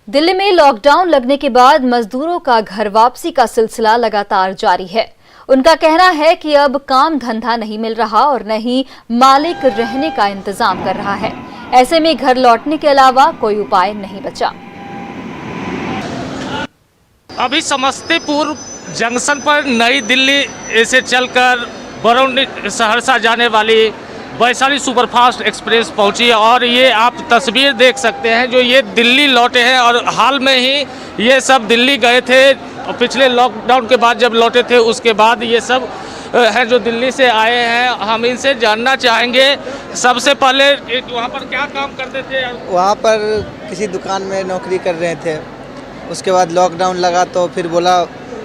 दिल्ली में लॉकडाउन लगने के बाद मजदूरों का घर वापसी का सिलसिला लगातार जारी है। उनका कहना है कि अब काम धंधा नहीं मिल रहा और न ही मालिक रहने का इंतजाम कर रहा है। ऐसे में घर लौटने के अलावा कोई उपाय नहीं बचा। अभी समस्तीपुर जंक्शन पर नई दिल्ली से चलकर बरौनी सहरसा जाने वाली वैशाली सुपरफास्ट एक्सप्रेस पहुंची है और ये आप तस्वीर देख सकते हैं जो ये दिल्ली लौटे हैं और हाल में ही ये सब दिल्ली गए थे। पिछले लॉकडाउन के बाद जब लौटे थे उसके बाद ये सब हैं जो दिल्ली से आए हैं। हम इनसे जानना चाहेंगे। सबसे पहले वहाँ पर क्या काम करते थे? वहाँ पर किसी दुकान में नौकरी कर रहे थे। उसके बाद लॉकडाउन लगा तो फिर बोला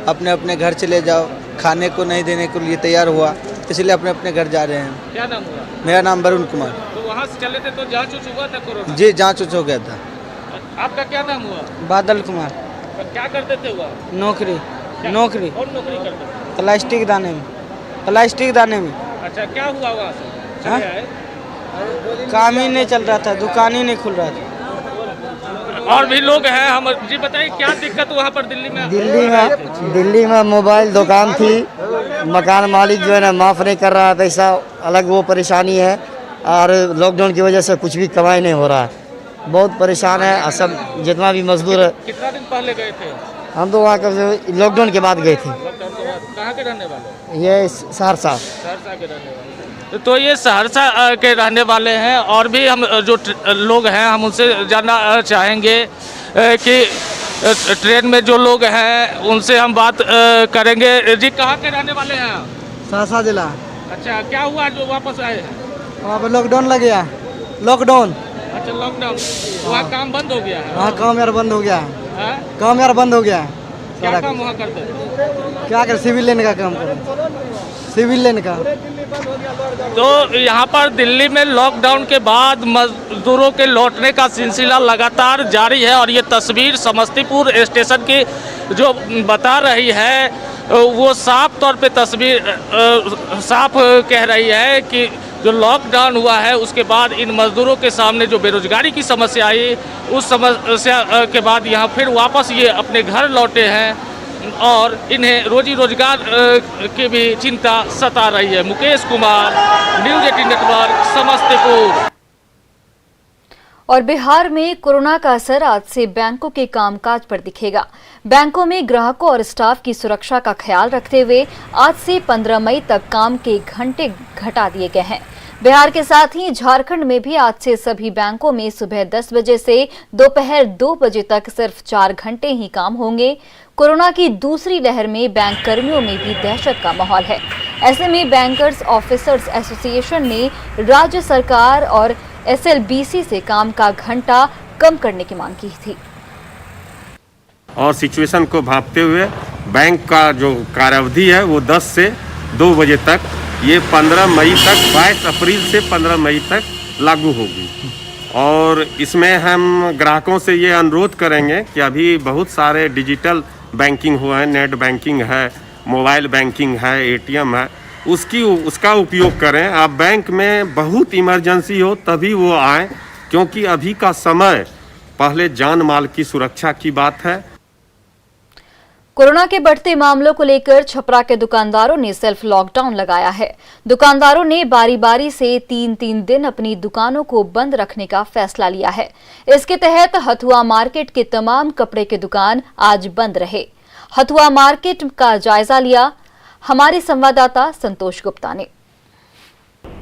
अपने अपने घर चले जाओ। खाने को नहीं देने के लिए तैयार हुआ, इसलिए अपने अपने घर जा रहे हैं। क्या नाम हुआ? मेरा नाम वरुण कुमार। तो वहाँ से चले थे तो जांच हुआ था कोरोना? जी जांच हो गया था। आपका क्या नाम हुआ? बादल कुमार। तो क्या करते थे वहाँ? नौकरी। और नौकरी करते थे? प्लास्टिक दाने में। अच्छा, क्या हुआ वहाँ से? चले आए? काम ही नहीं चल रहा था, दुकान ही नहीं खुल रहा था। और भी लोग हैं। हम जी बताइए क्या दिक्कत वहाँ पर दिल्ली में मोबाइल दुकान थी। मकान मालिक जो है ना माफ़ नहीं कर रहा है पैसा, अलग वो परेशानी है। और लॉकडाउन की वजह से कुछ भी कमाई नहीं हो रहा है, बहुत परेशान है सब जितना भी मजदूर है। कितना दिन पहले गए थे? हम तो वहाँ लॉकडाउन के बाद गए थे। कहाँ के रहने वाले? ये सहरसा के रहने वाले। तो ये सहरसा के रहने वाले हैं। और भी हम जो लोग हैं हम उनसे जानना चाहेंगे कि ट्रेन में जो लोग हैं उनसे हम बात करेंगे। जी कहाँ के रहने वाले हैं? सहरसा जिला। अच्छा, क्या हुआ जो वापस आए हैं? वहाँ पर लॉकडाउन लग गया। लॉकडाउन। अच्छा, लॉकडाउन। वहाँ काम बंद हो गया है? हाँ, काम यार बंद हो गया। हाँ? काम यार बंद हो गया। क्या काम वहाँ करते थे? क्या कर, सिविल लेने का काम कर, सिविल लेने का। तो यहाँ पर दिल्ली में लॉकडाउन के बाद मजदूरों के लौटने का सिलसिला लगातार जारी है और ये तस्वीर समस्तीपुर स्टेशन की जो बता रही है वो साफ तौर पे तस्वीर साफ कह रही है कि जो लॉकडाउन हुआ है उसके बाद इन मजदूरों के सामने जो बेरोजगारी की समस्या आई, उस समस्या के बाद यहाँ फिर वापस ये अपने घर लौटे हैं और इन्हें रोजी रोजगार की भी चिंता सता रही है। Mukesh Kumar, news 18 network, Samastipur. और बिहार में कोरोना का असर आज से बैंकों के कामकाज पर दिखेगा। बैंकों में ग्राहकों और स्टाफ की सुरक्षा का ख्याल रखते हुए आज से 15 मई तक काम के घंटे घटा दिए गए हैं। बिहार के साथ ही झारखंड में भी आज से सभी बैंकों में सुबह 10 बजे से दोपहर 2 बजे तक सिर्फ 4 घंटे ही काम होंगे। कोरोना की दूसरी लहर में बैंक कर्मियों में भी दहशत का माहौल है। ऐसे में बैंकर्स ऑफिसर्स एसोसिएशन ने राज्य सरकार और एसएलबीसी से काम का घंटा कम करने की मांग की थी। और सिचुएशन को भांपते हुए बैंक का जो कार्यावधि है वो 10 से 2 बजे तक, ये 15 मई तक, 22 अप्रैल से 15 मई तक लागू होगी। और इसमें हम ग्राहकों से ये अनुरोध करेंगे कि अभी बहुत सारे डिजिटल बैंकिंग हुआ है, नेट बैंकिंग है, मोबाइल बैंकिंग है, एटीएम है, उसका उपयोग करें। आप बैंक में बहुत इमरजेंसी हो तभी वो आएँ, क्योंकि अभी का समय पहले जान माल की सुरक्षा की बात है। कोरोना के बढ़ते मामलों को लेकर छपरा के दुकानदारों ने सेल्फ लॉकडाउन लगाया है। दुकानदारों ने बारी बारी से 3-3 दिन अपनी दुकानों को बंद रखने का फैसला लिया है। इसके तहत हथुआ मार्केट के तमाम कपड़े के दुकान आज बंद रहे। हथुआ मार्केट का जायजा लिया हमारे संवाददाता संतोष गुप्ता ने।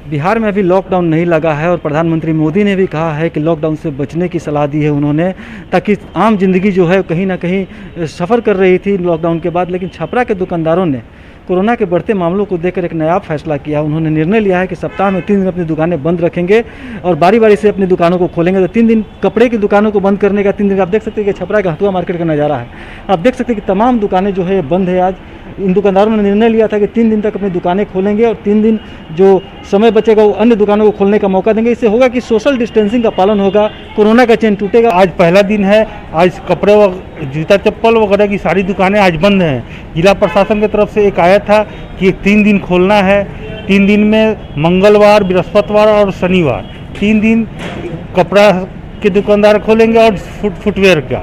बिहार में अभी लॉकडाउन नहीं लगा है और प्रधानमंत्री मोदी ने भी कहा है कि लॉकडाउन से बचने की सलाह दी है उन्होंने, ताकि आम जिंदगी जो है कहीं ना कहीं सफ़र कर रही थी लॉकडाउन के बाद। लेकिन छपरा के दुकानदारों ने कोरोना के बढ़ते मामलों को देखकर एक नया फैसला किया। उन्होंने निर्णय लिया है कि सप्ताह में 3 दिन अपनी दुकानें बंद रखेंगे और बारी बारी से अपनी दुकानों को खोलेंगे। तो 3 दिन कपड़े की दुकानों को बंद करने का 3 दिन, आप देख सकते हैं कि छपरा का हथुआ मार्केट का नज़ारा है। आप देख सकते हैं कि तमाम दुकानें जो है बंद है। आज इन दुकानदारों ने निर्णय लिया था कि 3 दिन तक अपनी दुकानें खोलेंगे और 3 दिन जो समय बचेगा वो अन्य दुकानों को खोलने का मौका देंगे। इससे होगा कि सोशल डिस्टेंसिंग का पालन होगा, कोरोना का चेन टूटेगा। आज पहला दिन है, आज कपड़े व जूता चप्पल वगैरह की सारी दुकानें आज बंद हैं। जिला प्रशासन की तरफ से एक आया था कि 3 दिन खोलना है। 3 दिन में मंगलवार, बृहस्पतिवार और शनिवार 3 दिन कपड़ा के दुकानदार खोलेंगे और फुटवेयर का,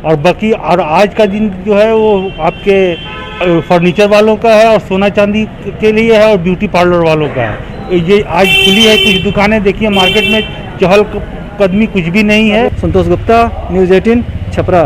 और बाकी और आज का दिन जो है वो आपके फर्नीचर वालों का है और सोना चांदी के लिए है और ब्यूटी पार्लर वालों का है। ये आज खुली है कुछ दुकानें, देखिए मार्केट में चहल कदमी कुछ भी नहीं है। संतोष गुप्ता, न्यूज़ 18 छपरा।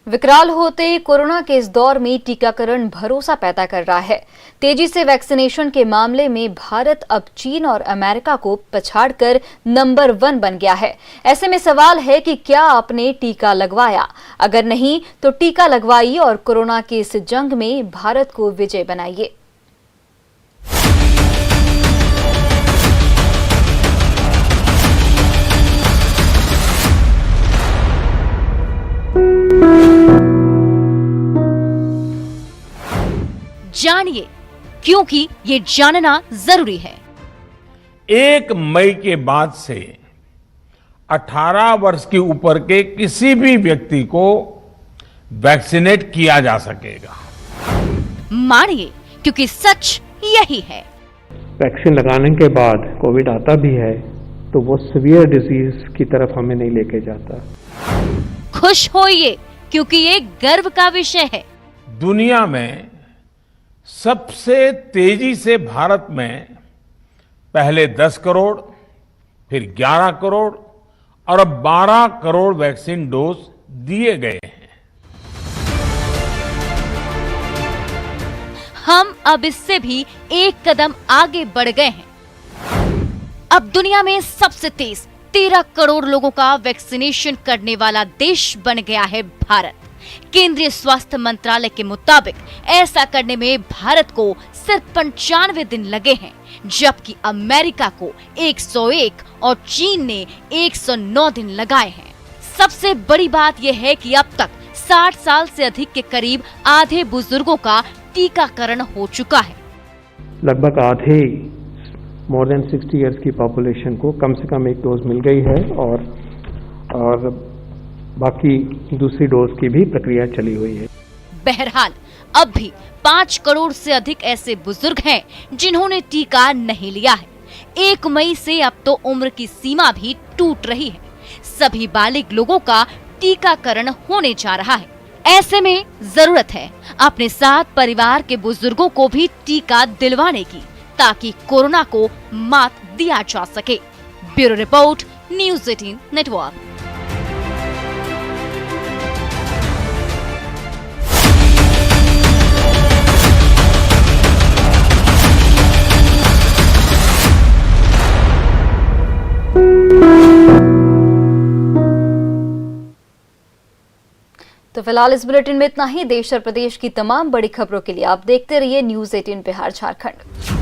विकराल होते कोरोना के इस दौर में टीकाकरण भरोसा पैदा कर रहा है। तेजी से वैक्सीनेशन के मामले में भारत अब चीन और अमेरिका को पछाड़कर नंबर 1 बन गया है। ऐसे में सवाल है कि क्या आपने टीका लगवाया? अगर नहीं तो टीका लगवाइए और कोरोना की इस जंग में भारत को विजय बनाइए। जानिए, क्योंकि ये जानना जरूरी है। 1 मई के बाद से 18 वर्ष के ऊपर के किसी भी व्यक्ति को वैक्सीनेट किया जा सकेगा। मानिए, क्योंकि सच यही है। वैक्सीन लगाने के बाद कोविड आता भी है तो वो सीवियर डिजीज की तरफ हमें नहीं लेके जाता। खुश होइए, क्योंकि ये गर्व का विषय है। दुनिया में सबसे तेजी से भारत में पहले 10 करोड़, फिर 11 करोड़ और अब 12 करोड़ वैक्सीन डोज दिए गए हैं। हम अब इससे भी एक कदम आगे बढ़ गए हैं। अब दुनिया में सबसे तेज 13 करोड़ लोगों का वैक्सीनेशन करने वाला देश बन गया है भारत। केंद्रीय स्वास्थ्य मंत्रालय के मुताबिक ऐसा करने में भारत को सिर्फ 95 दिन लगे हैं, जबकि अमेरिका को 101 और चीन ने 109 दिन लगाए हैं। सबसे बड़ी बात यह है कि अब तक 60 साल से अधिक के करीब आधे बुजुर्गों का टीकाकरण हो चुका है। लगभग आधे मोर देन 60 इयर्स की पॉपुलेशन को कम से कम 1 डोज मिल गई है और बाकी दूसरी डोज की भी प्रक्रिया चली हुई है। बहरहाल अब भी 5 करोड़ से अधिक ऐसे बुजुर्ग हैं जिन्होंने टीका नहीं लिया है। 1 मई से अब तो उम्र की सीमा भी टूट रही है। सभी बालिग लोगों का टीकाकरण होने जा रहा है। ऐसे में जरूरत है अपने साथ परिवार के बुजुर्गों को भी टीका दिलवाने की, ताकि कोरोना को मात दिया जा सके। Bureau report, news 18 network. तो फिलहाल इस बुलेटिन में इतना ही। देश और प्रदेश की तमाम बड़ी खबरों के लिए आप देखते रहिए न्यूज़ 18 बिहार झारखंड।